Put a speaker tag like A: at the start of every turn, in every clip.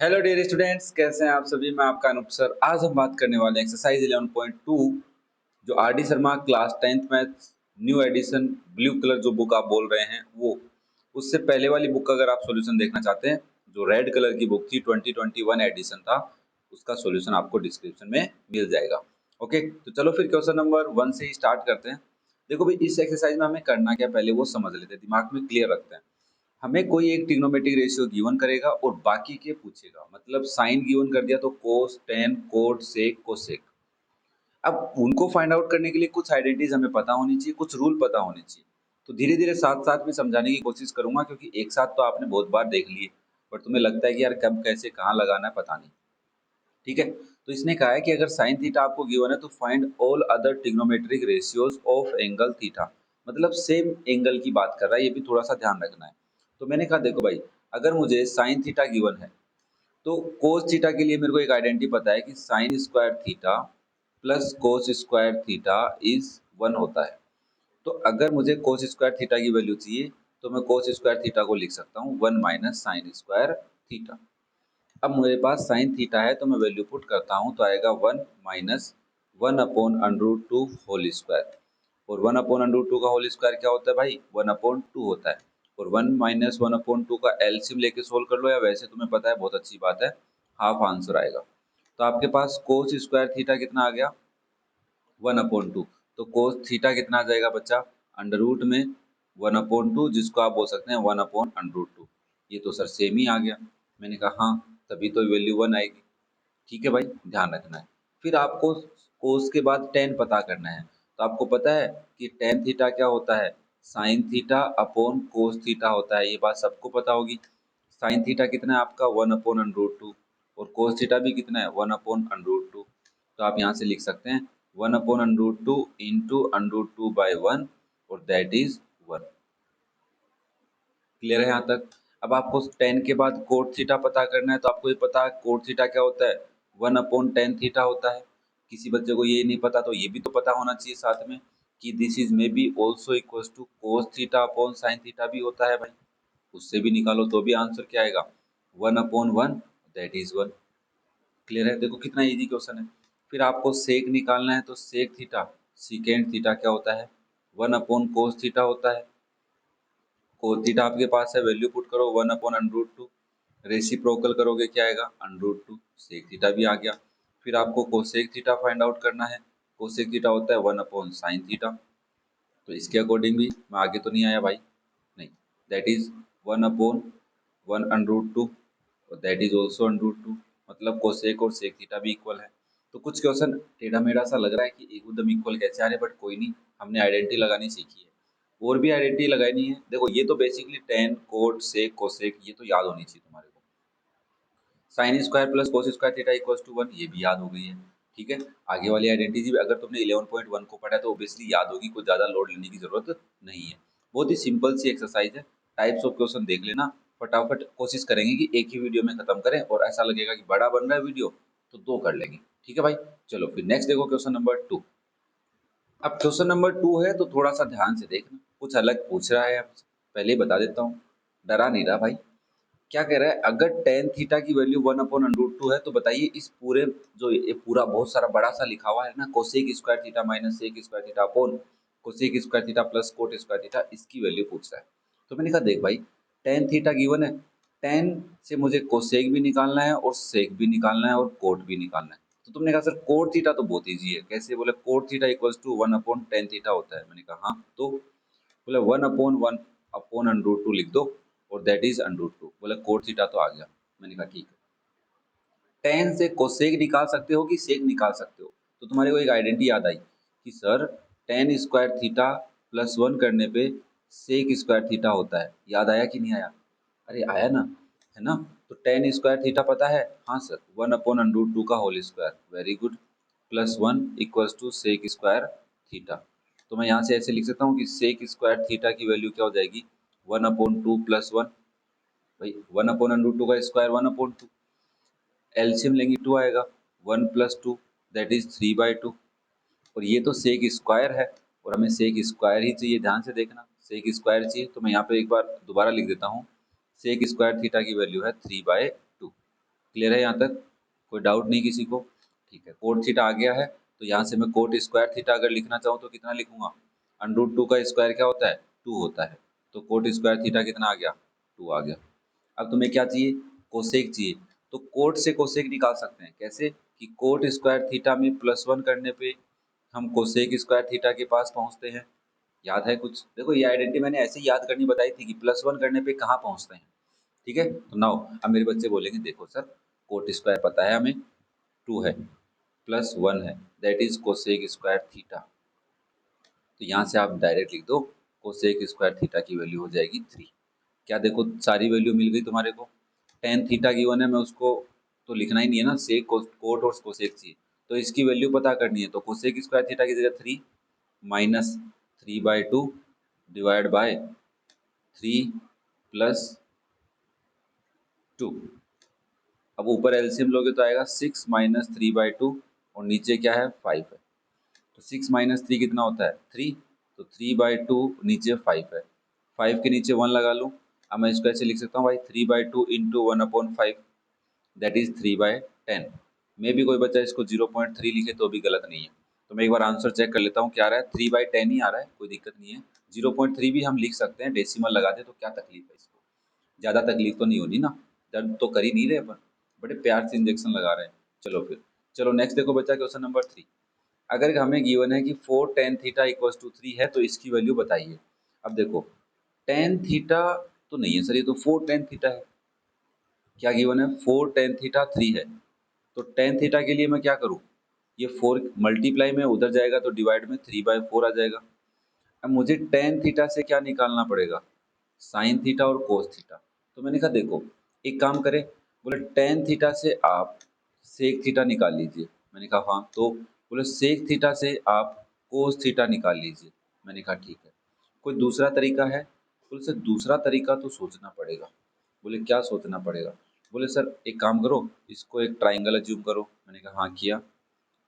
A: Hello dear students, कैसे हैं आप सभी। मैं आपका अनूप सर। आज हम बात करने वाले हैं एक्सरसाइज 11.2 जो R D Sharma class 10th maths new edition blue colour जो बुक आप बोल रहे हैं वो। उससे पहले वाली बुक का अगर आप सॉल्यूशन देखना चाहते हैं, जो रेड कलर की बुक थी 2021 एडिशन था, उसका सॉल्यूशन आपको डिस्क्रिप्शन में मिल जाएगा। ओके, तो चलो फिर क्वेश्चन नंबर 1 से ही स्टार्ट करते हैं। देखो भाई, इस एक्सरसाइज में हमें करना क्या पहले वो समझ लेते हैं, दिमाग में क्लियर रखते हैं। हमें कोई एक ट्रिग्नोमेट्रिक रेशियो गिवन करेगा और बाकी के पूछेगा। मतलब साइन गिवन कर दिया तो कोस, टेन, कोट, सेक, कोसेक। अब उनको फाइंड आउट करने के लिए कुछ आइडेंटिटीज हमें पता होनी चाहिए, कुछ रूल पता होने चाहिए। तो धीरे धीरे साथ साथ में समझाने की कोशिश करूंगा, क्योंकि एक साथ तो आपने बहुत बार देख लिए, बट तुम्हें लगता है कि यार कब कैसे कहाँ लगाना है पता नहीं। ठीक है, तो इसने कहा है कि अगर साइन थीटा आपको गिवन है तो find all other trigonometric ratios of angle theta. मतलब सेम एंगल की बात कर रहा है, ये भी थोड़ा सा ध्यान रखना है। तो मैंने कहा देखो भाई, अगर मुझे साइन थीटा गिवन है तो कोस थीटा के लिए मेरे को एक आइडेंटिटी पता है कि sine square theta plus cos square theta is 1 होता है। तो अगर मुझे कोस स्क्वायर थीटा की वैल्यू चाहिए तो मैं कोस स्क्वायर थीटा को लिख सकता हूँ 1 माइनस साइन स्क्वायर थीटा। अब मेरे पास साइन थीटा है तो मैं वैल्यू पुट करता हूँ तो आएगा 1 minus 1 upon under two whole square. और 1 अपॉन अंडर टू का होल स्क्वायर क्या होता है भाई, 1 अपॉन टू होता है। और 1 माइनस 1 अपॉन टू का एलसीएम लेके सोल्व कर लो, या वैसे तुम्हें पता है बहुत अच्छी बात है, हाफ आंसर आएगा। तो आपके पास कोस स्क्वायर थीटा कितना आ गया, 1 अपॉन टू। तो कोस थीटा कितना आ जाएगा बच्चा, अंडर रूट में 1 अपॉन टू, जिसको आप बोल सकते हैं 1 अपॉन अंडर टू। ये तो सर सेम ही आ गया। मैंने कहा हाँ, तभी तो वैल्यू 1 आएगी। ठीक है भाई, ध्यान रखना है। फिर आपको कोस के बाद टेन पता करना है। तो आपको पता है कि टेन थीटा क्या होता है, sine theta upon cos theta होता है। ये बात सबको पता होगी। साइन थीटा कितना है आपका, 1 अपॉन अंडर टू। और कोस थीटा भी कितना है, 1 अपॉन अंडर टू। तो आप यहाँ से लिख सकते हैं 1 upon under two into under two by 1, और दैट इज 1। क्लियर है यहाँ तक। अब आपको टेन के बाद कोट थीटा पता करना है, तो आपको ये पता है कोट थीटा क्या होता है, 1 अपॉन टेन थीटा होता है। किसी बच्चे को ये नहीं पता तो ये भी तो पता होना चाहिए साथ में कि this is maybe also equal to cos theta upon sine theta भी होता है भाई। उससे भी निकालो तो भी आंसर क्या आएगा, 1 अपॉन 1, दैट इज 1। क्लियर है, देखो कितना इजी क्वेश्चन है। फिर आपको सेक निकालना है, तो सेक थीटा सीकेंड थीटा क्या होता है, 1 अपॉन कोस थीटा होता है। कोस थीटा आपके पास है, वैल्यू पुट करो 1 अपॉन अंडर टू, रेसिप्रोकल करोगे क्या आएगा, अंडर टू। सेक थीटा भी आ गया। फिर आपको कोसेक थीटा फाइंड आउट करना है। कोसेक थीटा होता है 1 अपॉन साइन थीटा। तो इसके अकॉर्डिंग भी मैं आगे तो नहीं आया भाई, नहीं, that is 1 upon 1 under two, और that is also under two. मतलब कोसेक और सेक थीटा भी इक्वल है। तो कुछ क्वेश्चन टेढ़ा मेढ़ा सा लग रहा है कि एकदम इक्वल कैसे आ रहे, बट कोई नहीं, हमने आइडेंटिटी लगानी सीखी है। और भी आइडेंटिटी लगानी है। देखो ये तो basically tan, cot, sec, cosec, ये तो याद होनी चाहिए तुम्हारे को। Sine square plus cos square theta equals to 1, ये भी याद हो गई है। ठीक है, आगे वाली आइडेंटिटी भी अगर तुमने 11.1 को पढ़ा है तो ऑब्वियसली याद होगी, कुछ ज़्यादा लोड लेने की जरूरत नहीं है। बहुत ही सिंपल सी एक्सरसाइज है। टाइप्स ऑफ क्वेश्चन देख लेना, फटाफट कोशिश करेंगे कि एक ही वीडियो में खत्म करें, और ऐसा लगेगा कि बड़ा बन रहा है वीडियो तो दो कर लेंगे। ठीक है भाई, चलो फिर नेक्स्ट देखो क्वेश्चन नंबर 2। अब क्वेश्चन नंबर 2 है तो थोड़ा सा ध्यान से देखना, कुछ अलग पूछ रहा है आपसे। पहले ही बता देता हूँ, डरा नहीं रहा भाई। क्या कह रहा है, अगर टेन थीटा की वैल्यू 1 अपॉन अंडर टू है तो बताइए इस पूरे, जो ये पूरा बहुत सारा बड़ा सा लिखा हुआ है ना, cosec square theta minus sec square theta upon cosec square theta plus cot square theta, इसकी वैल्यू पूछ रहा है। तो मैंने कहा देख भाई, टेन थीटा गिवन है, टेन से मुझे कोसेक भी निकालना है और सेक भी निकालना है और कोट भी निकालना है। तो तुमने कहा सर कोट थीटा तो बहुत ईजी है, कैसे, बोले cot theta equals to 1 upon tan theta होता है। मैंने कहा हाँ, तो बोले 1 अपॉन अंडर टू लिख दो, और दैट इज अंडर टू। बोले कोट थीटा तो आ गया। मैंने कहा ठीक है। टेन से कोसेक निकाल सकते हो कि सेक निकाल सकते हो। तो तुम्हारे को एक आइडेंटिटी याद आई कि sir ten square theta plus 1 करने पे सेक स्क्वायर थीटा होता है। याद आया कि नहीं आया, अरे आया ना, है ना। तो टेन स्क्वायर थीटा पता है, हाँ सर, 1 अपॉन अंडर टू का whole square, very good, plus 1 equals to sec square theta. तो मैं यहाँ से ऐसे लिख सकता हूँ कि सेक स्क्वायर थीटा की वैल्यू क्या हो जाएगी, 1 अपॉन टू प्लस 1। भाई 1 अपॉन अंडर टू का स्क्वायर 1 अपॉन टू, एलसीएम लेंगे 2 आएगा, 1 प्लस टू, दैट इज 3/2। और ये तो सेक स्क्वायर है, और हमें सेक स्क्वायर ही चाहिए, ध्यान से देखना, सेक स्क्वायर चाहिए। तो मैं यहाँ पे एक बार दोबारा लिख देता हूँ, सेक स्क्वायर थीटा की वैल्यू है 3/2। क्लियर है यहाँ तक? कोई डाउट नहीं किसी को? ठीक है, कोट थीटा आ गया है, तो यहाँ से मैं कोट स्क्वायर थीटा अगर लिखना चाहूँ तो कितना लिखूंगा? √2 का स्क्वायर क्या होता है? 2 होता है। तो कोट स्क्वायर थीटा कितना आ गया? 2 आ गया। अब तुम्हें क्या चाहिए? कोसेक चाहिए। तो कोट से कोसेक निकाल सकते हैं। कैसे? कि कोट स्क्वायर थीटा में +1 करने पे हम कोसेक स्क्वायर थीटा के पास पहुंचते हैं। याद है कुछ? देखो ये आइडेंटिटी मैंने ऐसे ही याद करनी बताई थी कि +1 करने पे कहाँ पहुंचते हैं। ठीक है, तो नाउ अब मेरे बच्चे बोलेंगे देखो सर, कोट स्क्वायर पता है हमें 2 है, +1 है, that is cosec square theta. तो यहाँ से आप डायरेक्ट लिख दो, कोसेक स्क्वायर थीटा की वैल्यू हो जाएगी 3। क्या देखो सारी वैल्यू मिल गई तुम्हारे को। टेन थीटा गिवन है, मैं उसको तो लिखना ही नहीं है ना, सेक कोट और कोसेक चाहिए, तो इसकी वैल्यू पता करनी है। तो कोसेक स्क्वायर थीटा की जगह 3 माइनस 3/2 डिवाइड बाय 3 प्लस 2। अब ऊपर एलसीएम लोगे तो आएगा 6 माइनस 3/2 और नीचे क्या है 5 है। तो 6 माइनस 3 कितना होता है 3। तो 3/2 नीचे 5 है, 5 के नीचे 1 लगा लूँ। अब मैं इसको ऐसे लिख सकता हूँ भाई 3/2 इंटू 1/5 दैट इज 3/10। मे भी कोई बच्चा इसको 0.3 लिखे तो भी गलत नहीं है। तो मैं एक बार आंसर चेक कर लेता हूँ क्या आ रहा है, 3/10 ही आ रहा है, कोई दिक्कत नहीं है। 0.3 भी हम लिख सकते हैं, डेसिमल लगा दे तो क्या तकलीफ है इसको, ज़्यादा तकलीफ तो नहीं होनी ना, दर्द तो कर ही नहीं रहे अपन, बड़े प्यार से इंजेक्शन लगा रहे हैं। चलो फिर, चलो नेक्स्ट देखो बच्चा, क्वेश्चन नंबर 3। अगर हमें गिवन है कि 4 tan थीटा इक्वल्स टू 3 है तो इसकी वैल्यू बताइए। अब देखो tan थीटा तो नहीं है सर, ये तो 4 tan थीटा है। क्या गिवन है? 4 tan थीटा 3 है। तो tan थीटा के लिए मैं क्या करूँ? ये 4 मल्टीप्लाई में उधर जाएगा तो डिवाइड में 3/4 आ जाएगा। अब मुझे tan थीटा से क्या निकालना पड़ेगा? साइन थीटा और कोस थीटा। तो मैंने कहा देखो एक काम करें, बोले tan थीटा से आप सेक थीटा निकाल लीजिए। मैंने कहा हाँ, तो बोले सेक थीटा से आप कोस थीटा निकाल लीजिए। मैंने कहा ठीक है। कोई दूसरा तरीका है? बोले सर दूसरा तरीका तो सोचना पड़ेगा। बोले क्या सोचना पड़ेगा? बोले सर एक काम करो, इसको एक ट्राइंगल अज्यूम करो। मैंने कहा हाँ किया।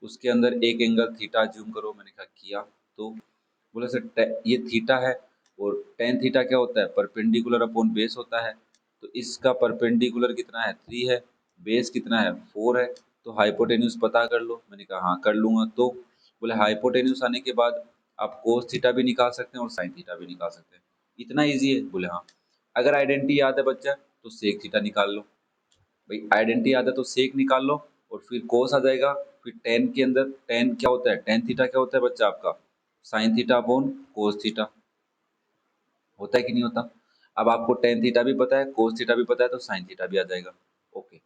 A: उसके अंदर एक एंगल थीटा अज्यूम करो। मैंने कहा किया। तो बोले सर ये थीटा है और टेन थीटा क्या होता है? परपेंडिकुलर अपॉन बेस होता है। तो इसका परपेंडिकुलर कितना है? 3 है, बेस कितना है? 4 है। तो हाइपोटेन्यूज पता कर लो। मैंने कहा हाँ कर लूंगा। तो बोले हाइपोटेन्यूज आने के बाद आप कोस थीटा भी निकाल सकते हैं और साइन थीटा भी निकाल सकते हैं। इतना ईजी है? बोले हाँ। अगर आइडेंटिटी याद है बच्चा तो सेक थीटा निकाल लो। भाई आइडेंटिटी याद है तो सेक निकाल लो और फिर कोस आ जाएगा। फिर टेन के अंदर टेन क्या होता है? टेन थीटा क्या होता है बच्चा आपका? Sine theta upon cos theta. होता है कि नहीं होता? अब आपको टेन थीटा भी पता है, कोस थीटा भी पता है, तो साइन थीटा भी आ जाएगा। ओके,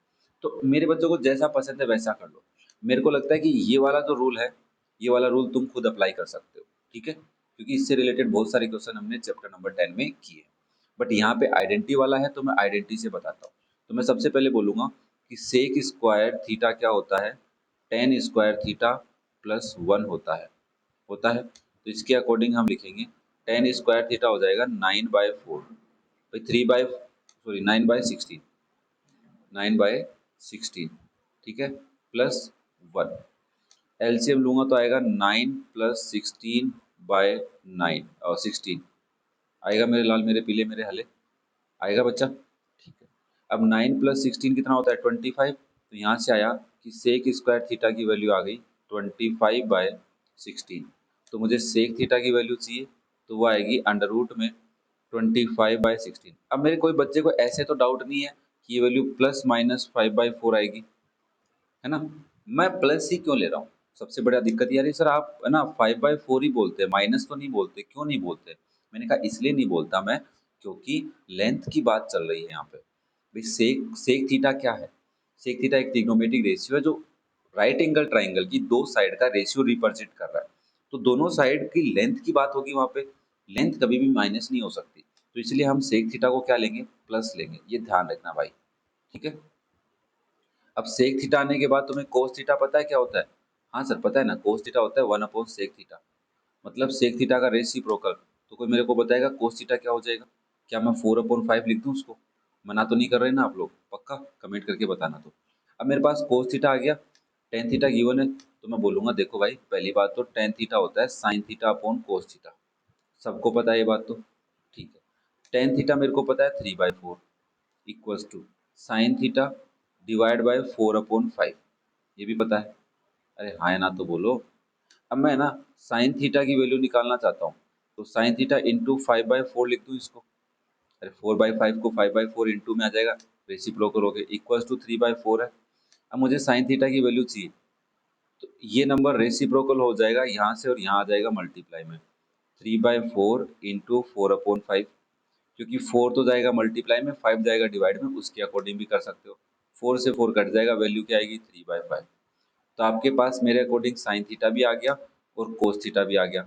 A: तो मेरे बच्चों को जैसा पसंद है वैसा कर लो। मेरे को लगता है कि ये वाला जो रूल है, ये वाला रूल तुम खुद अप्लाई कर सकते हो। ठीक है, क्योंकि इससे रिलेटेड बहुत सारे क्वेश्चन हमने चैप्टर नंबर 10 में किए। बट यहाँ पे आइडेंटिटी वाला है तो मैं आइडेंटिटी से बताता हूँ। तो मैं सबसे पहले बोलूंगा कि सेक स्क्वायर थीटा क्या होता है? टेन स्क्वायर थीटा +1 होता है। तो इसके अकॉर्डिंग हम लिखेंगे टेन स्क्वायर थीटा हो जाएगा 9/4, भाई 9/16, 9/16। ठीक है, +1। एलसीएम लूंगा तो आएगा 9 + 16/9 और 16 आएगा। मेरे लाल मेरे पीले मेरे हले आएगा बच्चा। ठीक है, अब 9 + 16 कितना होता है? 25। तो यहाँ से आया कि सेक स्क्वायर थीटा की वैल्यू आ गई 25/16। तो मुझे सेक थीटा की वैल्यू चाहिए, तो वो आएगी √25/16। अब मेरे कोई बच्चे को ऐसे तो डाउट नहीं है कि ये वैल्यू ±5/4 आएगी, है ना? मैं प्लस ही क्यों ले रहा हूँ? सबसे बड़ा दिक्कत यार, सर आप है ना 5/4 ही बोलते हैं, माइनस तो नहीं बोलते, क्यों नहीं बोलते? मैंने कहा इसलिए नहीं बोलता मैं, क्योंकि लेंथ की बात चल रही है यहाँ पे। भाई सेक सेक थीटा क्या है? सेक थीटा एक ट्रिग्नोमेट्रिक रेशियो है जो राइट एंगल ट्राइंगल की दो साइड का रेशियो रिप्रेजेंट कर रहा है। तो दोनों साइड की लेंथ की बात होगी वहां पे, लेंथ कभी भी माइनस नहीं हो सकती। तो इसलिए हम सेक थीटा को क्या लेंगे? प्लस लेंगे, ये ध्यान रखना भाई। ठीक है, अब सेक थीटा आने के बाद तुम्हें कोस थीटा पता है क्या होता है? हाँ सर पता है ना, कोस थीटा होता है 1/सेक थीटा, मतलब सेक थीटा का रेसिप्रोकल। तो कोई मेरे को बताएगा कोस थीटा क्या हो जाएगा? क्या मैं 4/5 लिख दूं उसको? मना तो नहीं कर रहे ना आप लोग? पक्का कमेंट करके बताना। तो अब मेरे पास कोस थीटा आ गया, टेन थीटा गिवन है, तो मैं बोलूंगा देखो भाई पहली बात तो टेन थीटा होता है sine theta upon cos theta. सबको पता है ये बात तो? ठीक है, टेन थीटा मेरे को पता है 3/4 equals to sine theta divide by 4/5, ये भी पता है। अरे हाँ या ना तो बोलो। अब मैं ना साइन थीटा की वैल्यू निकालना चाहता हूँ, तो साइन थीटा इंटू 5/4 लिख दूँ इसको। अरे 4/5 को 5/4 इंटू में आ जाएगा, रेसिप्रोकल हो गया, इक्वल्स टू 3/4 है। अब मुझे साइन थीटा की वैल्यू चाहिए, तो ये नंबर रेसिप्रोकल हो जाएगा यहाँ से और यहाँ आ जाएगा मल्टीप्लाई में, 3/4 इंटू 4/5, क्योंकि 4 तो जाएगा मल्टीप्लाई में, 5 जाएगा डिवाइड में, उसके अकॉर्डिंग भी कर सकते हो। 4 से 4 कट जाएगा, वैल्यू क्या आएगी 3/5। तो आपके पास मेरे अकॉर्डिंग साइन थीटा भी आ गया और कोस थीटा भी आ गया।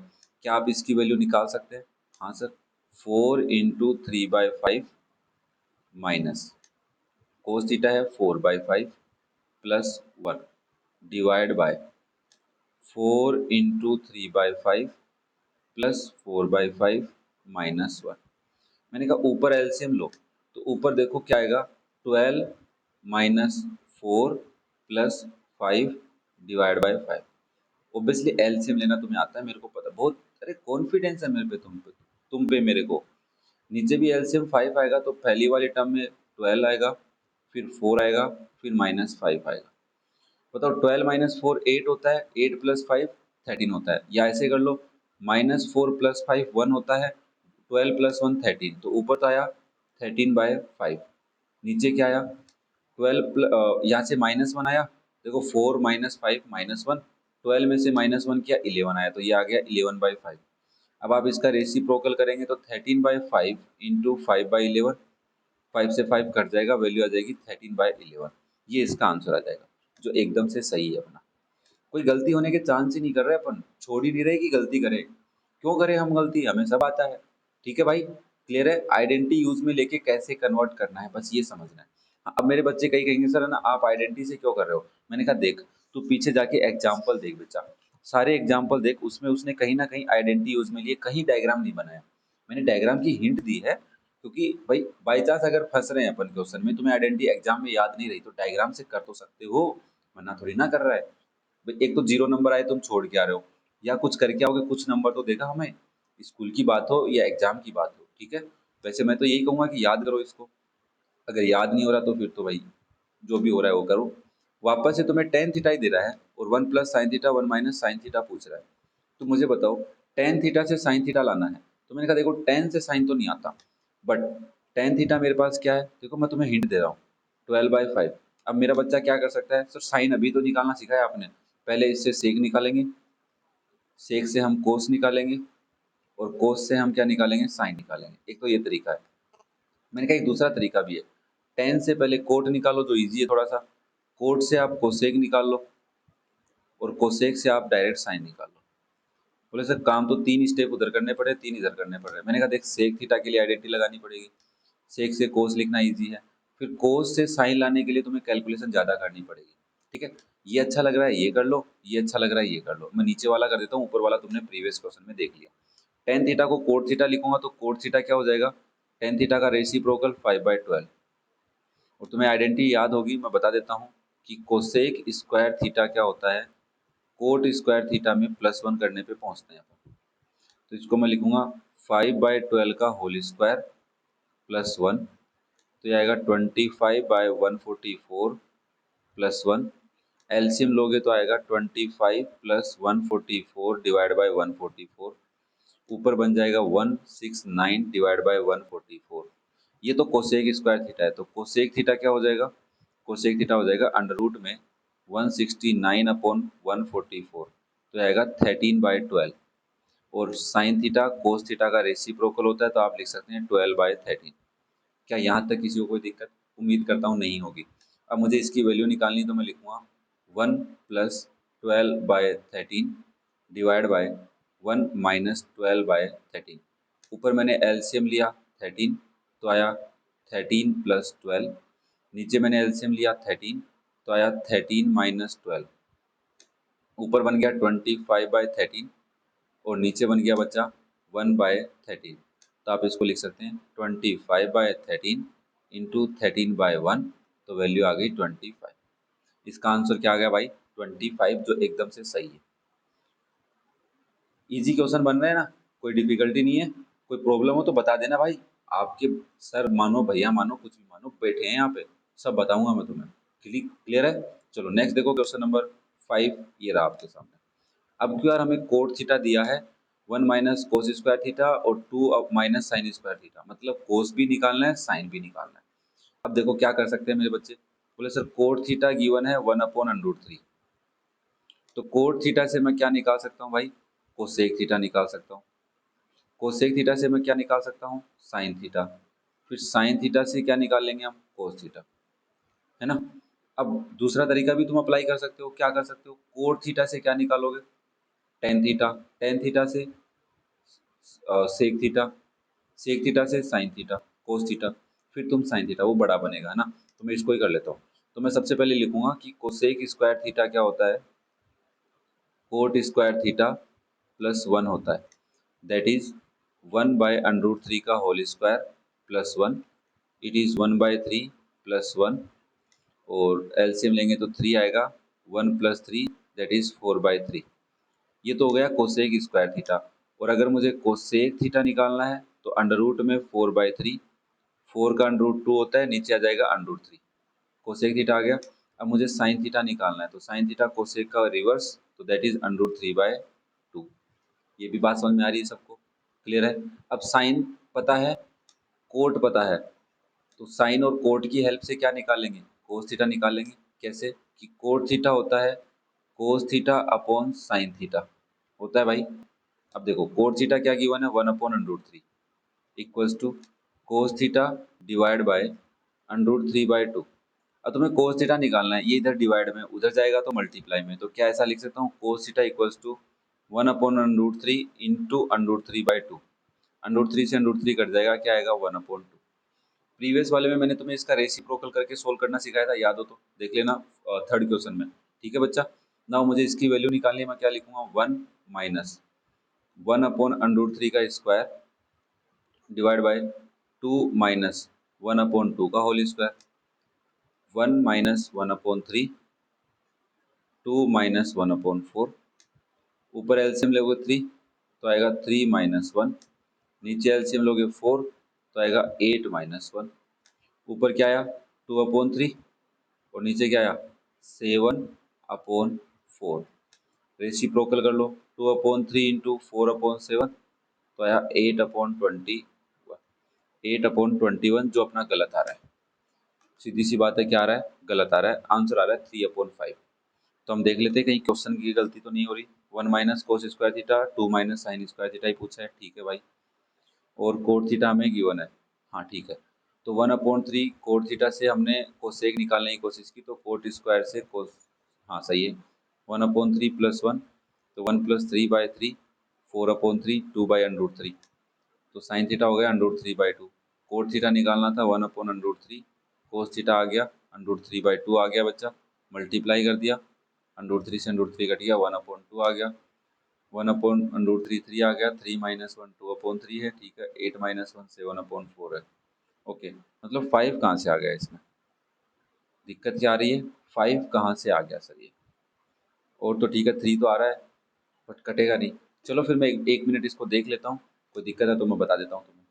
A: क्या आप इसकी वैल्यू निकाल सकते हैं? हाँ sir. 4 into 3/5 minus cos theta है 4/5 plus 1 divide by 4 into 3/5 plus 4/5 minus 1। मैंने कहा ऊपर एलसीएम लो, तो ऊपर देखो क्या आएगा, 12 minus 4 plus 5 divide by 5। Obviously LCM लेना तुम्हें आता है, मेरे को पता, बहुत अरे कॉन्फिडेंस है मेरे पे, तुम पे मेरे को। नीचे भी एलसीएम 5 आएगा, तो पहली वाली टर्म में 12 आएगा, फिर 4 आएगा, फिर माइनस 5 आएगा। बताओ 12 माइनस 4 8 होता है, 8 प्लस 5 13 होता है, या ऐसे कर लो, -4 प्लस 5 1 होता है, 12 प्लस 1 13, तो ऊपर तो आया 13/5। नीचे क्या आया 12 यहाँ से -1 आया, देखो 4 माइनस 5 -1, 12 में से -1 किया 11 आया, तो ये आ गया 11/5। अब आप इसका रेसिप्रोकल करेंगे तो 13/5 इंटू 5/11, 5 से 5 कट जाएगा, वैल्यू आ जाएगी 13/11। ये इसका आंसर आ जाएगा, जो एकदम से सही है अपना। कोई गलती होने के चांस ही नहीं कर रहे अपन, छोड़ ही नहीं रहे कि गलती करें। क्यों करें हम गलती, हमें सब आता है। ठीक है भाई, क्लियर है। आइडेंटिटी यूज में लेके कैसे कन्वर्ट करना है, बस ये समझना है। हाँ, अब मेरे बच्चे कहीं कहेंगे सर है ना आप आइडेंटिटी से क्यों कर रहे हो, मैंने कहा देख तू पीछे जाके एग्जाम्पल देख बच्चा, सारे एग्जाम्पल देख, उसमें उसने कहीं ना कहीं आइडेंटिटी यूज में लिए, कहीं डायग्राम नहीं बनाया। मैंने डायग्राम की हिंट दी है, क्योंकि भाई बाई चांस अगर फंस रहे हैं अपन क्वेश्चन में, तुम्हें आइडेंटिटी एग्जाम में याद नहीं रही, तो डायग्राम से कर तो सकते हो, वरना थोड़ी ना कर रहा है। एक तो 0 नंबर आए तुम छोड़ के आ रहे हो, या कुछ करके आओगे, कुछ नंबर तो देगा हमें। स्कूल की बात हो या एग्जाम की बात हो, ठीक है। वैसे मैं तो यही कहूंगा कि याद करो इसको, अगर याद नहीं हो रहा तो फिर तो भाई जो भी हो रहा है वो करो। वापस से तुम्हें टेन थीटा ही दे रहा है, और 1 plus sine theta 1 minus sine theta पूछ रहा है। तो मुझे बताओ टेन थीटा से साइन थीटा लाना है, तो मैंने कहा देखो टेन से साइन तो नहीं आता, बट टेन थीटा मेरे पास क्या है, देखो मैं तुम्हें हिंट दे रहा हूँ, 12/5। अब मेरा बच्चा क्या कर सकता है, सर साइन अभी तो निकालना सिखाया आपने, पहले इससे सेक निकालेंगे, सेक से हम कोस निकालेंगे, और कोस से हम क्या निकालेंगे, साइन निकालेंगे। एक तो ये तरीका है। मैंने कहा एक दूसरा तरीका भी है, टेन से पहले कोट निकालो जो इजी है थोड़ा सा, कोट से आप कोसेक निकाल लो, और कोसेक से आप डायरेक्ट साइन निकाल लो। बोले सर काम तो 3 स्टेप उधर करने पड़े, 3 इधर करने पड़ रहे। मैंने कहा देख सेक थीटा के लिए आइडेंटिटी लगानी पड़ेगी, सेक से कोस लिखना इजी है, फिर कोस से साइन लाने के लिए तुम्हें कैलकुलेशन ज़्यादा करनी पड़ेगी। ठीक है, ये अच्छा लग रहा है ये कर लो, ये अच्छा लग रहा है ये कर लो। मैं नीचे वाला कर देता हूँ, ऊपर वाला तुमने प्रीवियस क्वेश्चन में देख लिया। टेन थीटा को कोट थीटा लिखूंगा, तो कोट थीटा क्या हो जाएगा, टेन थीटा का रेसिप्रोकल 5/12। और तुम्हें आइडेंटिटी याद होगी, मैं बता देता हूँ कि कोसेक स्क्वायर थीटा क्या होता है, कोट स्क्वायर थीटा में +1 करने पे पहुंचते हैं अपन। तो इसको मैं लिखूंगा 5/12 का होल स्क्वायर प्लस 1, तो ये आएगा 25/144 प्लस 1। एलसीएम लोगे तो आएगा 25 प्लस 144 डिवाइड बाय 144, ऊपर बन जाएगा 169 डिवाइड बाय 144। ये तो कोसेक स्क्वायर थीटा है, तो कोसेक थीटा क्या हो जाएगा, कोसेक थीटा हो जाएगा अंडर रूट में 169/144, तो आएगा 13/12। और साइन थीटा कोस थीटा का रेसिप्रोकल होता है, तो आप लिख सकते हैं 12/13। क्या यहाँ तक किसी को कोई दिक्कत, उम्मीद करता हूँ नहीं होगी। अब मुझे इसकी वैल्यू निकालनी, तो मैं लिखूंगा 1 प्लस 12/13 डिवाइड बाय 1 माइनस 12/13। ऊपर मैंने एलसीएम लिया 13, तो आया 13 प्लस 12। नीचे मैंने एलसीएम लिया 13, तो आया 13 माइनस 12। ऊपर बन गया 25/13, और नीचे बन गया बच्चा 1/13। तो आप इसको लिख सकते हैं 25/13 इंटू 13/1, तो वैल्यू आ गई 25। इसका आंसर क्या आ गया भाई, 25, जो एकदम से सही है। इजी क्वेश्चन बन रहे हैं ना, कोई डिफिकल्टी नहीं है। कोई प्रॉब्लम हो तो बता देना भाई, आपके सर मानो भैया मानो कुछ भी मानो बैठे हैं यहाँ पे, सब बताऊंगा मैं तुम्हें। क्लियर है। चलो नेक्स्ट देखो क्वेश्चन नंबर 5, ये रहा आपके सामने। अब क्यों यार हमें कोट थीटा दिया है 1 माइनस कोस स्क्वायर थीटा और 2 माइनस साइन स्क्वायर थीटा, मतलब कोस भी निकालना है साइन भी निकालना है। अब देखो क्या कर सकते हैं मेरे बच्चे, बोले सर कोट थीटा गिवन है 1/√3, तो कोट थीटा से मैं क्या निकाल सकता हूँ भाई, कोसेक थीटा निकाल सकता हूँ। कोसेक थीटा से मैं क्या निकाल सकता हूँ, साइन थीटा। फिर साइन थीटा से क्या निकाल लेंगे हम, कोस थीटा, है ना। अब दूसरा तरीका भी तुम अप्लाई कर सकते हो, क्या कर सकते हो, कोट थीटा से क्या निकालोगे, टेन थीटा, टेन थीटा से सेक थीटा, सेक थीटा से साइन थीटा, कोस थीटा, फिर तुम साइन थीटा, वो बड़ा बनेगा, है ना। तो मैं इसको ही कर लेता हूँ। तो मैं सबसे पहले लिखूंगा कि कोसेक स्क्वायर थीटा क्या होता है, कोट स्क्वायर थीटा प्लस 1 होता है, दैट इज 1/√3 का whole square plus 1, it is 1/3 plus 1, और एलसीएम लेंगे तो 3 आएगा, 1 प्लस 3 दैट इज 4/3। ये तो हो गया कोसेक स्क्वायर थीटा। और अगर मुझे कोसेक थीटा निकालना है तो अंडर रूट में 4/3, 4 का अंडर रूट 2 होता है, नीचे आ जाएगा अंडर रूट 3, कोसेक थीटा आ गया। अब मुझे साइन थीटा निकालना है, तो साइन थीटा कोसेक का रिवर्स, तो दैट इज अंडर रूट 3/2। ये भी बात समझ में आ रही है सबको, क्लियर है। अब साइन पता है, कोट पता है, तो साइन और कोट की हेल्प से क्या निकालेंगे, कोस थीटा निकाल लेंगे। कैसे, कि कोट थीटा होता है कोस थीटा अपॉन साइन थीटा, होता है भाई। अब देखो कोट थीटा क्या गिवन है, 1/√3 equals to cos theta divide by under root 3/2। अब तुम्हें कोस थीटा निकालना है, ये इधर डिवाइड में, उधर जाएगा तो मल्टीप्लाई में, तो क्या ऐसा लिख सकता हूँ, cos theta equals to 1/√3 into under root 3/2। Under root 3 से अंडर रूट 3 कट जाएगा, क्या आएगा 1/2। प्रीवियस वाले में मैंने तुम्हें इसका रेसिप्रोकल करके सोल्व करना सिखाया था, याद हो तो देख लेना, थर्ड क्वेश्चन में, ठीक है बच्चा। नाउ मुझे इसकी वैल्यू निकालनी है, मैं क्या लिखूंगा, 1 माइनस 1/√3 का स्क्वायर डिवाइड बाय 2 माइनस 1/2 का होल स्क्वायर, 1 माइनस 1/3, 2 माइनस 1/4, ऊपर एलसीएम लोगे 3 तो आएगा 3 माइनस 1, नीचे एलसीएम लोगे 4 तो आएगा 8 माइनस 1, ऊपर क्या आया 2/3 और नीचे क्या आया 7/4। रेसिप्रोकल कर लो, 2/3 इंटू 4/7 तो आया 8/21, जो अपना गलत आ रहा है। सीधी सी बात है, क्या आ रहा है, गलत आ रहा है, आंसर आ रहा है 3/5। तो हम देख लेते हैं कहीं क्वेश्चन की गलती तो नहीं हो रही। 1 minus cos square theta, 2 minus sine square theta ही पूछा है, ठीक है भाई। और कोट थीटा हमें गिवन है, हाँ ठीक है। तो 1/3 कोट थीटा से हमने कोसेक निकालने की कोशिश की, तो कोट स्क्वायर से कोस, हाँ सही है, 1/3 प्लस 1, तो 1 प्लस 3/3, 4/3, 2/√3, तो साइन थीटा हो गया अंडर रूट 3/2। कोट थीटा निकालना था 1/√3, कोस थीटा आ गया अंडर रूट 3/2 आ गया बच्चा, मल्टीप्लाई कर दिया, अंडर रूट 3 से अंडर रूट 3 कट गया, 1/2 आ गया, 1/√3 3 आ गया, 3 माइनस 1 2/3 है, ठीक है, 8 माइनस 1 7/4 है। ओके, मतलब 5 कहाँ से आ गया इसमें, दिक्कत क्या आ रही है, 5 कहाँ से आ गया सर ये, और तो ठीक है 3 तो आ रहा है बट कटेगा नहीं। चलो फिर मैं एक मिनट इसको देख लेता हूँ, कोई दिक्कत है तो मैं बता देता हूँ तुम्हें।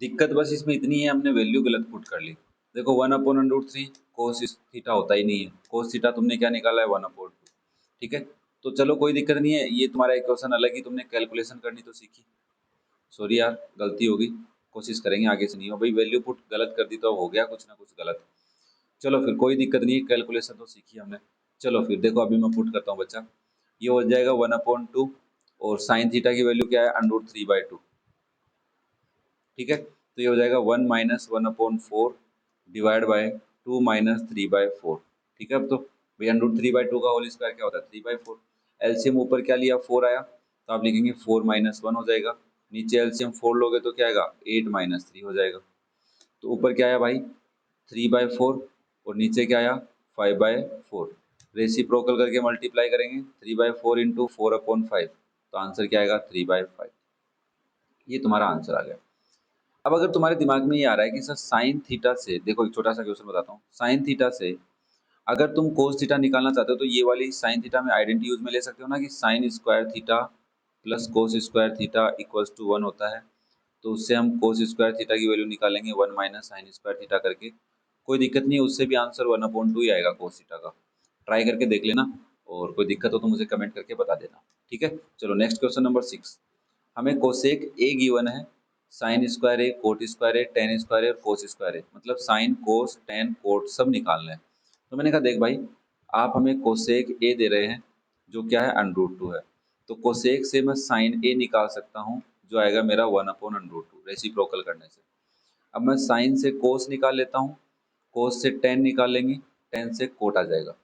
A: दिक्कत बस इसमें इतनी है, हमने वैल्यू गलत पुट कर ली। देखो 1/√3 कोस थीटा होता ही नहीं है, कोस थीटा तुमने क्या निकाला है 1/2, ठीक है। तो चलो कोई दिक्कत नहीं है, ये तुम्हारा एक क्वेश्चन अलग ही, तुमने कैलकुलेशन करनी तो सीखी, सॉरी यार गलती होगी, कोशिश करेंगे आगे से नहीं हो, भाई वैल्यू पुट गलत कर दी तो हो गया कुछ ना कुछ गलत। चलो फिर कोई दिक्कत नहीं है, कैलकुलेशन तो सीखी हमने। चलो फिर देखो अभी मैं पुट करता हूँ बच्चा, ये हो जाएगा 1/2, और साइन थीटा की वैल्यू क्या है अंडर रूट 3/2, ठीक है। तो ये हो जाएगा 1 माइनस 1/4 डिवाइड बाय 2 माइनस 3/4, ठीक है। अब तो भाई अंडर रूट 3/2 का होल स्क्वायर क्या होता है 3/4, एलसीएम ऊपर क्या लिया 4 आया, तो आप लिखेंगे 4 माइनस 1 हो जाएगा, नीचे एलसीएम 4 लोगे तो क्या आएगा 8 माइनस 3 हो जाएगा। तो ऊपर क्या आया भाई 3/4 और नीचे क्या आया 5/4, रेसिप्रोकल करके मल्टीप्लाई करेंगे, 3/4 इंटू 4/5, तो आंसर क्या आएगा 3/5। ये तुम्हारा आंसर आ गया। अब अगर तुम्हारे दिमाग में ये आ रहा है कि सर साइन थीटा से, देखो एक छोटा सा क्वेश्चन बताता हूँ, साइन थीटा से अगर तुम कोस थीटा निकालना चाहते हो तो ये वाली साइन थीटा में आइडेंटिटी यूज में ले सकते हो ना, कि sine square theta plus cos square theta equals to 1 होता है। तो उससे हम कोस स्क्वायर थीटा की वैल्यू निकालेंगे 1 माइनस साइन स्क्वायर थीटा करके, कोई दिक्कत नहीं है, उससे भी आंसर 1/2 ही आएगा कोस थीटा का। ट्राई करके देख लेना, और कोई दिक्कत हो तो मुझे कमेंट करके बता देना, ठीक है। चलो नेक्स्ट क्वेश्चन नंबर 6। हमें कोसेक ए गिवन है, साइन स्क्वायर ए, कोट स्क्वायर ए, टेन स्क्वायर ए और कोस स्क्वायर ए, मतलब साइन कोस टेन कोट सब निकालना है। तो मैंने कहा देख भाई, आप हमें कोसेक ए दे रहे हैं जो क्या है √2 है, तो कोसेक से मैं साइन ए निकाल सकता हूँ जो आएगा मेरा 1/√2 रेसिप्रोकल करने से। अब मैं साइन से कोस निकाल लेता हूँ, कोस से टेन निकाल लेंगे, टेन से कोट आ जाएगा।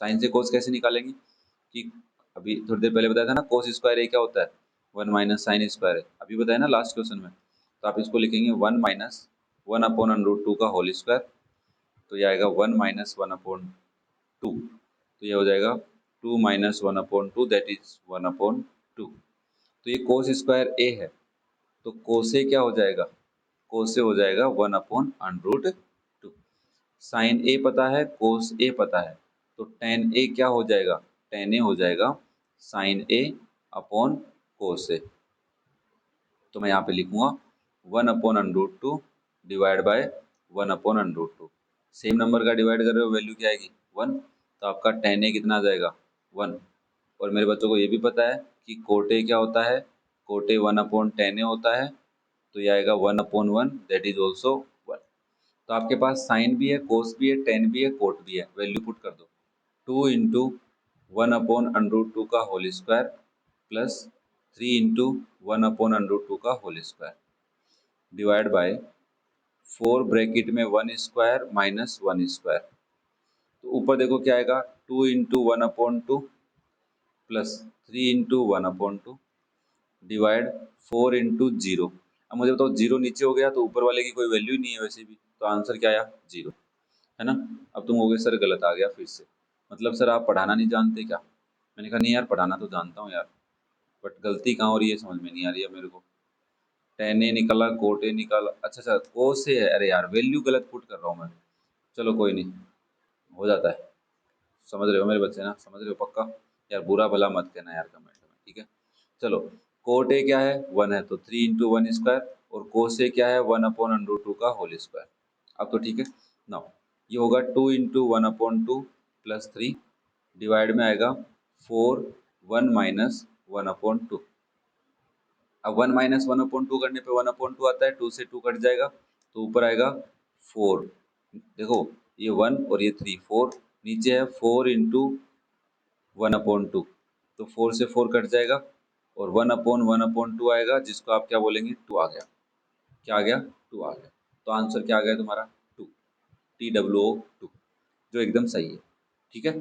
A: साइन से कोस कैसे निकालेंगे कि अभी थोड़ी देर पहले बताया था ना, कोस स्क्वायर ए क्या होता है 1 - साइन स्क्वायर है, अभी बताया ना लास्ट क्वेश्चन में। तो आप इसको लिखेंगे 1 - 1/√2 का होल स्क्वायर, तो ये आएगा 1 - 1/2, तो ये हो जाएगा 2 - 1/2 दैट इज 1/2। तो ये कोस स्क्वायर ए है, तो कोसे क्या हो जाएगा, कोसे हो जाएगा 1/√2। साइन ए पता है, कोस ए पता है, तो टेन ए क्या हो जाएगा, टेन ए हो जाएगा साइन ए अपॉन कोस ए। तो मैं यहाँ पे लिखूंगा 1/√2 डिवाइड बाय 1/√2। सेम नंबर का डिवाइड कर रहे हो, वैल्यू क्या आएगी 1, तो आपका टेन ए कितना आ जाएगा 1। और मेरे बच्चों को ये भी पता है कि कोटे क्या होता है, कोटे 1/10 ए होता है, तो ये आएगा 1/1 दैट इज ऑल्सो 1। तो आपके पास साइन भी है, कोस भी है, टेन भी है, कोट भी है, वैल्यू पुट कर दो। 2 इंटू 1/√2 का होल स्क्वायर प्लस 3 इंटू 1/√2 का whole square divide by 4 bracket में 1 स्क्वायर माइनस 1 स्क्वायर। तो ऊपर देखो क्या आएगा, 2 into 1/2 plus 3 into 1/2 divide 4 into 0। अब मुझे बताओ, जीरो नीचे हो गया तो ऊपर वाले की कोई वैल्यू नहीं है वैसे भी, तो आंसर क्या आया 0, है ना। अब तुम कहोगे सर गलत आ गया फिर से, मतलब सर आप पढ़ाना नहीं जानते क्या। मैंने कहा नहीं यार, पढ़ाना तो जानता हूँ यार, बट गलती कहाँ हो रही है समझ में नहीं आ रही है मेरे को। टेन ए निकला, कोट ए निकाला, अच्छा अच्छा कोस से है, अरे यार वैल्यू गलत पुट कर रहा हूँ मैं। चलो कोई नहीं, हो जाता है। समझ रहे हो मेरे बच्चे ना, समझ रहे हो पक्का। यार बुरा भला मत कहना यार कमेंट में, ठीक है। चलो, कोट ए क्या है 1 है, तो 3 इंटू 1 स्क्वायर, और कोस ए क्या है 1/√2 का होल स्क्वायर। अब तो ठीक है। नाउ ये होगा 2 इंटू 1/2 प्लस 3 डिवाइड में आएगा 4 1 माइनस 1/2। अब 1 - 1/2 करने पे 1/2 आता है, 2 से 2 कट जाएगा, तो ऊपर आएगा 4। देखो ये 1 और ये 3, 4 नीचे है, 4 इंटू 1/2, तो 4 से 4 कट जाएगा, और 1/1/2 आएगा, जिसको आप क्या बोलेंगे 2 आ गया। क्या आ गया 2 आ गया। तो आंसर क्या आ गया तुम्हारा 2, TWO 2, जो एकदम सही है, ठीक है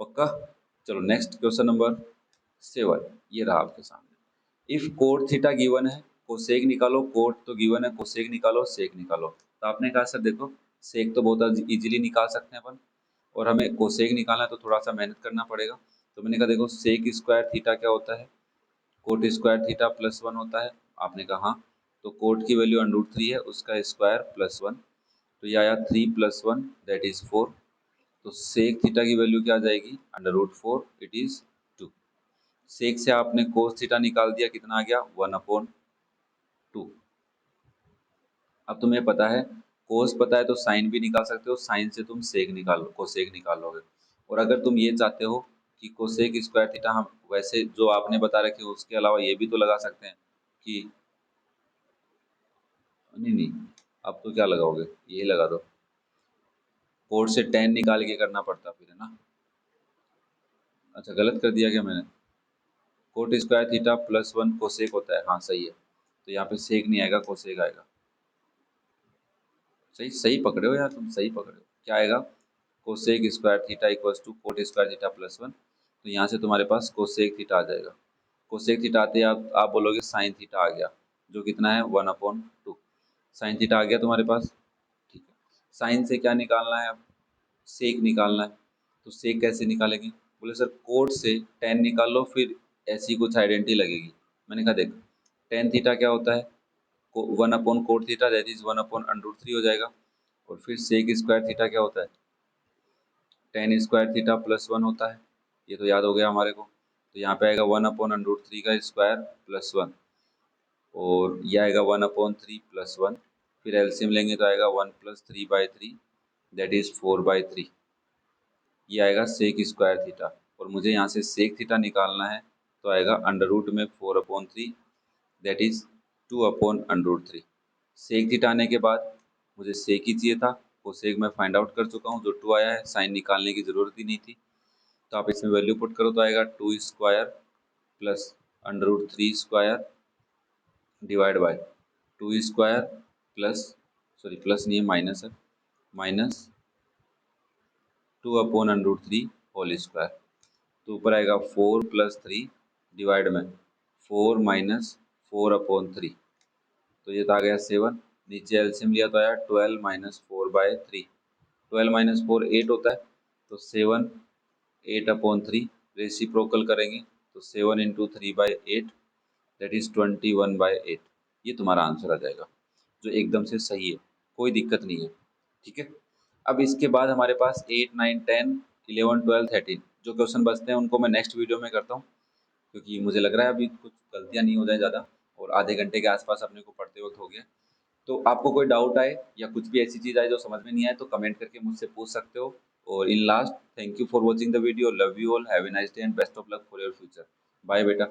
A: पक्का। चलो नेक्स्ट क्वेश्चन नंबर 7, ये रहा आपके सामने। इफ कोट थीटा गिवन है, कोसेक निकालो, कोट तो गिवन है, कोसेक निकालो, सेक निकालो। तो आपने कहा सर देखो, सेक तो बहुत इजीली निकाल सकते हैं अपन, और हमें कोसेक निकालना है तो थोड़ा सा मेहनत करना पड़ेगा। तो मैंने कहा देखो, सेक स्क्वायर थीटा क्या होता है, कोट स्क्वायर थीटा प्लस 1 होता है। आपने कहा हाँ, तो कोट की वैल्यू √3 है, उसका स्क्वायर प्लस 1, तो ये आया 3 + 1 दैट इज 4। तो सेक थीटा की वैल्यू क्या आ जाएगी √4 इट इज 2। सेक से आपने कोस थीटा निकाल दिया, कितना आ गया 1/2। अब तुम्हें पता है, कोस पता है तो साइन भी निकाल सकते हो, साइन से तुम सेक निकालो, कोसेक निकालोगे। और अगर तुम ये चाहते हो कि कोसेक स्क्वायर थीटा, हम वैसे जो आपने बता रखे हो उसके अलावा ये भी तो लगा सकते हैं कि नहीं नहीं, अब तो क्या लगाओगे, यही लगा दो। कोट से टेन निकाल के करना पड़ता फिर, है ना। अच्छा गलत कर दिया क्या मैंने, coat square theta plus 1 cosec होता है, हाँ सही है। तो यहाँ पे सेक नहीं आएगा, कोसेक आएगा। सही सही पकड़े हो यार, तुम सही पकड़े हो। क्या आएगा, cosec square theta equals to cot square theta plus 1। तो यहाँ से तुम्हारे पास कोसेक थीटा आ जाएगा। कोसेक थीटा आते ही आप बोलोगे साइन थीटा आ गया, जो कितना है 1/2। साइन थीटा आ गया तुम्हारे पास, ठीक है। साइन से क्या निकालना है अब, सेक निकालना है। तो सेक कैसे निकालेंगे, बोले सर कोट से टेन निकाल लो, फिर ऐसी कुछ आइडेंटिटी लगेगी। मैंने कहा देख, टेन थीटा क्या होता है 1/कोट थीटा दैट इज 1/√3 हो जाएगा। और फिर सेक स्क्वायर थीटा क्या होता है, टेन स्क्वायर थीटा प्लस 1 होता है। ये तो याद हो गया हमारे को। तो यहाँ पे आएगा 1/√3 का स्क्वायर प्लस 1, और ये आएगा 1/3 प्लस 1। फिर एलसीएम लेंगे तो आएगा 1+3/3 दैट इज 4/3। ये आएगा सेक स्क्वायर थीटा, और मुझे यहाँ से सेक थीटा निकालना है तो आएगा अंडर रूट में 4/3 दैट इज 2/√3। सेक थीटा आने के बाद मुझे सेक ही चाहिए था, वो सेक मैं फाइंड आउट कर चुका हूँ, जो 2 आया है, साइन निकालने की ज़रूरत ही नहीं थी। तो आप इसमें वैल्यू पुट करो तो आएगा 2 square plus √3 square divide bye 2 square plus, sorry plus नहीं है माइनस है, माइनस 2/√3 होल स्क्वायर। तो ऊपर आएगा 4 + 3 डिवाइड में 4 - 4/3, तो ये तो आ गया 7। नीचे एलसीएम लिया तो आया 12 - 4/3। 12 - 4 8 होता है, तो 7 8/3 रेसिप्रोकल करेंगे तो 7 × 3/8 दैट इज 21/8। ये तुम्हारा आंसर आ जाएगा, जो एकदम से सही है, कोई दिक्कत नहीं है। ठीक है, अब इसके बाद हमारे पास 8 9 10 11 12 13 जो क्वेश्चन बचते हैं उनको मैं नेक्स्ट वीडियो में करता हूँ, क्योंकि मुझे लग रहा है अभी कुछ गलतियाँ नहीं हो जाए ज़्यादा, और आधे घंटे के आसपास अपने को पढ़ते वक्त हो गया। तो आपको कोई डाउट आए या कुछ भी ऐसी चीज़ आए जो समझ में नहीं आए तो कमेंट करके मुझसे पूछ सकते हो। और in last, thank you for watching the video, love you all, have a nice day and best of luck for your future. Bye बेटा।